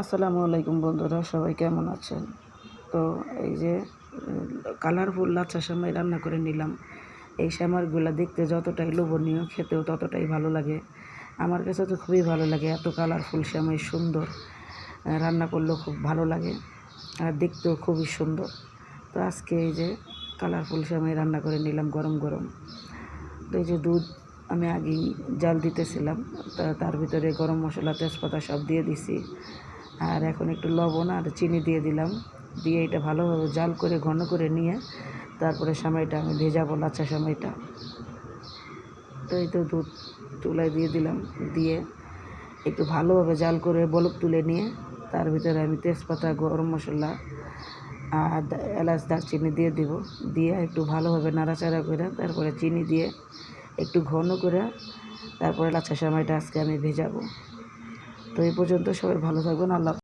আসসালামু আলাইকুম বন্ধুরা, সবাই কেমন আছেন? তো এই যে কালারফুল লাচ্ছা সেমাই রান্না করে নিলাম। এই সেমাইগুলো দেখতে যতটাই লোভনীয়, খেতেও ততটাই ভালো লাগে। আমার কাছে তো খুবই ভালো লাগে, এত কালারফুল সেমাই সুন্দর। রান্না করলেও খুব ভালো লাগে আর দেখতেও খুবই সুন্দর। তো আজকে এই যে কালারফুল সেমাই রান্না করে নিলাম গরম গরম। তো এই যে দুধ আমি আগেই জাল দিতেছিলাম, তার ভিতরে গরম মশলা, তেজপাতা সব দিয়ে দিছি। আর এখন একটু লবণ আর চিনি দিয়ে দিলাম, দিয়ে এটা ভালোভাবে জাল করে ঘন করে নিয়ে তারপরে সেমাইটা আমি ভেজাবো, লাচ্ছা সেমাইটা। তো এই তো দুধ চুলায় দিয়ে দিলাম, দিয়ে একটু ভালোভাবে জাল করে বলক তুলে নিয়ে তার ভিতরে আমি তেজপাতা, গরম মশলা আর এলাচ, দারচিনি দিয়ে দিব। দিয়ে একটু ভালোভাবে নাড়াচাড়া করে তারপরে চিনি দিয়ে একটু ঘন করে তারপরে লাচ্ছা সেমাইটা আজকে আমি ভেজাবো। তো এই পর্যন্ত সবাই ভালো থাকবেন। আল্লাহ।